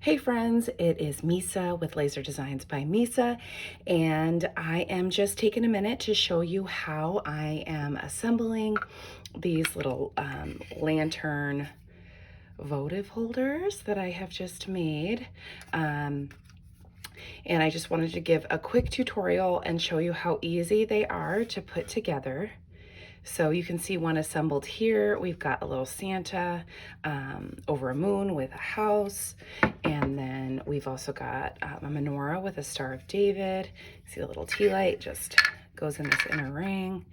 Hey friends, it is Misa with Laser Designs by Misa, and I am just taking a minute to show you how I am assembling these little lantern votive holders that I have just made. And I just wanted to give a quick tutorial and show you how easy they are to put together. So you can see one assembled here. We've got a little Santa over a moon with a house. And then we've also got a menorah with a Star of David. See the little tea light just goes in this inner ring.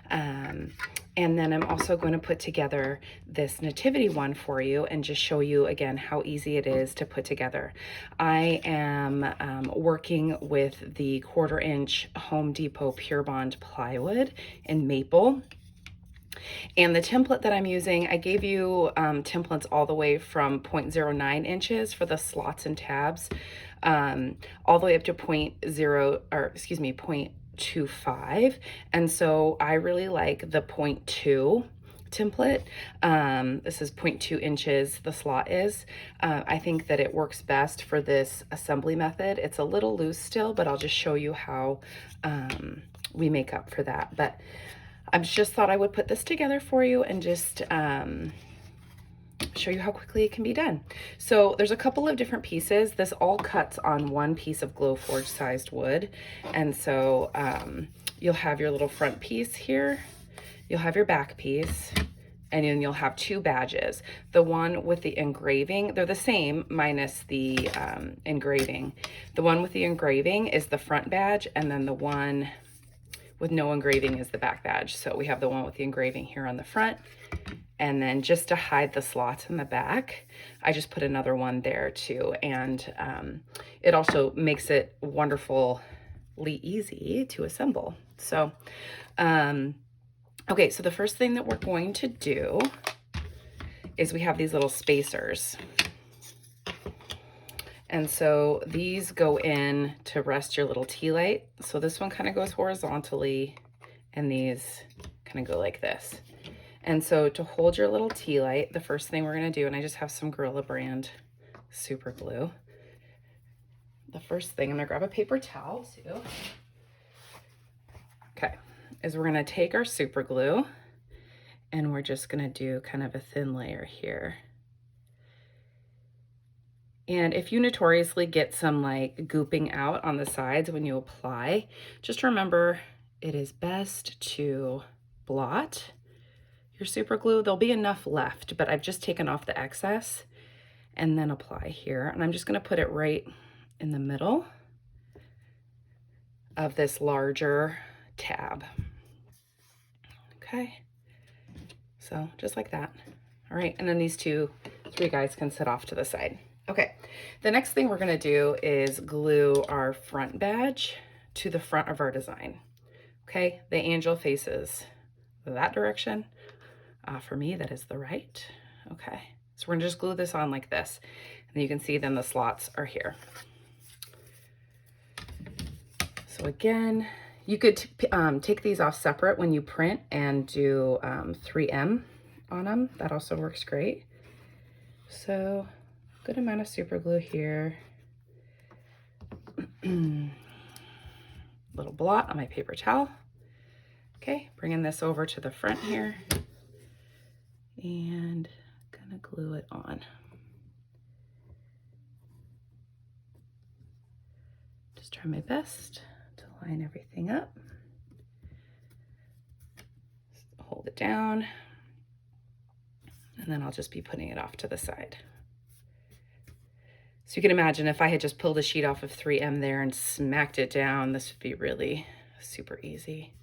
And then I'm also going to put together this nativity one for you and just show you again how easy it is to put together. I am working with the 1/4 inch Home Depot Purebond plywood in maple. And the template that I'm using, I gave you templates all the way from 0.09 inches for the slots and tabs, all the way up to 0.25. And so I really like the 0.2 template. This is 0.2 inches, the slot is. I think that it works best for this assembly method. It's a little loose still, but I'll just show you how we make up for that. But I just thought I would put this together for you and just show you how quickly it can be done. So there's a couple of different pieces. This all cuts on one piece of Glowforge sized wood. And so you'll have your little front piece here, you'll have your back piece, and then you'll have two badges. The one with the engraving, they're the same minus the engraving. The one with the engraving is the front badge, and then the one with no engraving is the back badge. So we have the one with the engraving here on the front. And then just to hide the slots in the back, I just put another one there too. And it also makes it wonderfully easy to assemble. So, okay, so the first thing that we're going to do is we have these little spacers. And so these go in to rest your little tea light. So this one kind of goes horizontally and these kind of go like this. And so to hold your little tea light, the first thing we're going to do, and I just have some Gorilla Brand super glue. The first thing, I'm going to grab a paper towel too. Okay, is we're going to take our super glue and we're just going to do kind of a thin layer here. And if you notoriously get some like gooping out on the sides when you apply, just remember it is best to blot your super glue. There'll be enough left, but I've just taken off the excess and then apply here. And I'm just gonna put it right in the middle of this larger tab. Okay, so just like that. All right, and then these three guys can sit off to the side. Okay, the next thing we're gonna do is glue our front badge to the front of our design. Okay, the angel faces that direction. For me, that is the right. Okay, so we're gonna just glue this on like this. And you can see then the slots are here. So again, you could take these off separate when you print and do 3M on them. That also works great. So good amount of super glue here. Little blot on my paper towel. Okay, bringing this over to the front here and gonna glue it on. Just try my best to line everything up. Hold it down, and then I'll just be putting it off to the side. So you can imagine if I had just pulled a sheet off of 3M there and smacked it down, this would be really super easy.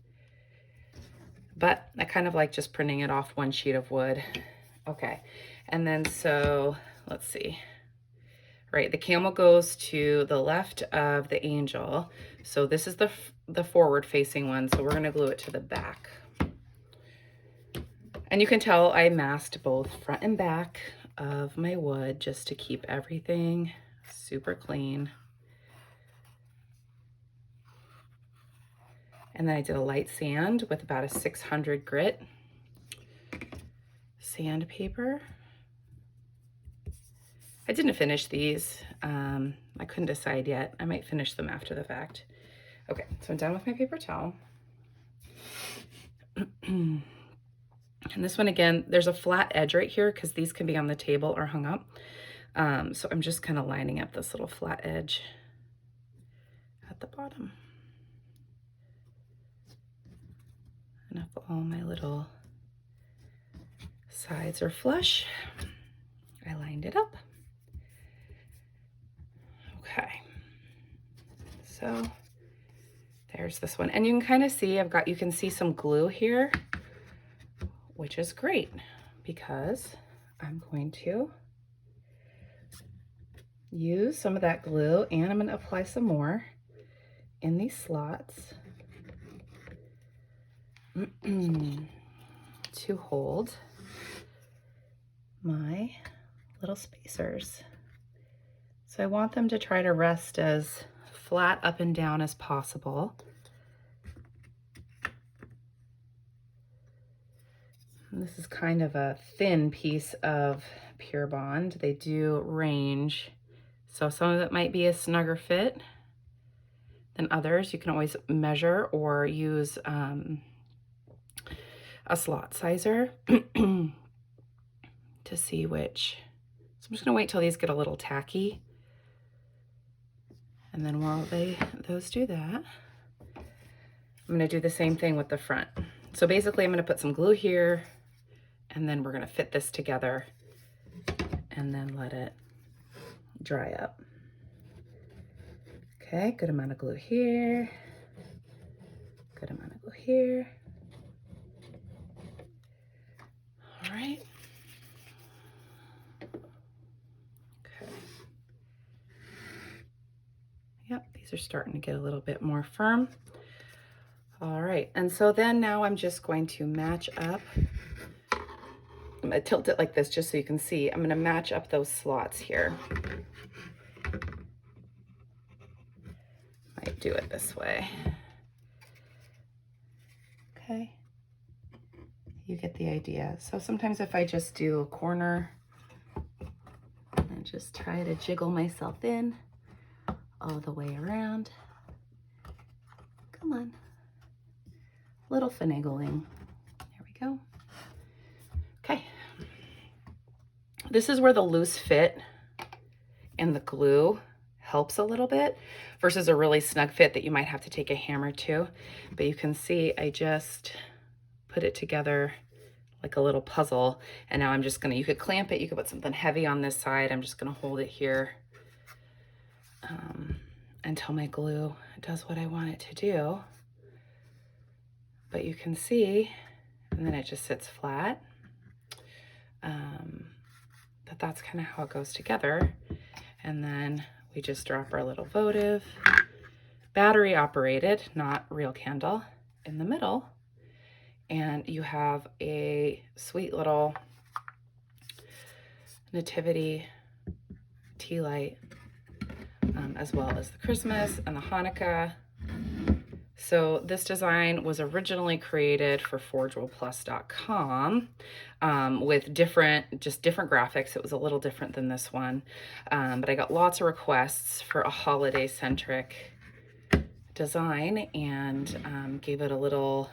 But I kind of like just printing it off one sheet of wood. Okay, and then so let's see. Right, the camel goes to the left of the angel. So this is the forward facing one, so we're gonna glue it to the back. And you can tell I masked both front and back of my wood just to keep everything super clean. And then I did a light sand with about a 600 grit sandpaper. I didn't finish these. I couldn't decide yet. I might finish them after the fact. Okay, so I'm done with my paper towel. And this one, again, there's a flat edge right here because these can be on the table or hung up. So I'm just kind of lining up this little flat edge at the bottom. And if all my little sides are flush, I lined it up. Okay, so there's this one. And you can kind of see, you can see some glue here, which is great because I'm going to use some of that glue and I'm going to apply some more in these slots to hold my little spacers. So I want them to try to rest as flat up and down as possible. And this is kind of a thin piece of Purebond. They do range, so some of it might be a snugger fit than others. You can always measure or use a slot sizer to see which. So I'm just gonna wait till these get a little tacky. And then while those do that, I'm gonna do the same thing with the front. So basically I'm gonna put some glue here and then we're gonna fit this together and then let it dry up. Okay, good amount of glue here, good amount of glue here. All right. Okay. Yep, these are starting to get a little bit more firm. All right, and so then now I'm just going to match up. I'm gonna tilt it like this just so you can see. I'm gonna match up those slots here. Might do it this way. Okay, you get the idea. So sometimes if I just do a corner and just try to jiggle myself in all the way around. Come on. Little finagling. There we go. Okay. This is where the loose fit and the glue helps a little bit versus a really snug fit that you might have to take a hammer to. But you can see I just put it together like a little puzzle. And now I'm just gonna, you could clamp it, you could put something heavy on this side. I'm just gonna hold it here until my glue does what I want it to do. But you can see, and then it just sits flat, that's kind of how it goes together. And then we just drop our little votive, battery operated, not real candle, in the middle. And you have a sweet little nativity tea light, as well as the Christmas and the Hanukkah. So this design was originally created for ForgeWorldPlus.com with different graphics. It was a little different than this one, but I got lots of requests for a holiday-centric design and gave it a little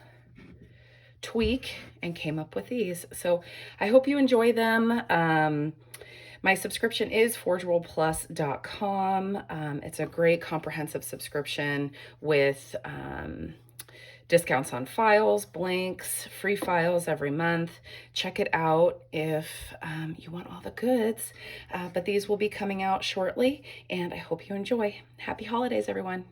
tweak and came up with these. So I hope you enjoy them. My subscription is ForgeWorldPlus.com. It's a great comprehensive subscription with discounts on files, blanks, free files every month. Check it out if you want all the goods. But these will be coming out shortly, and I hope you enjoy. Happy holidays, everyone.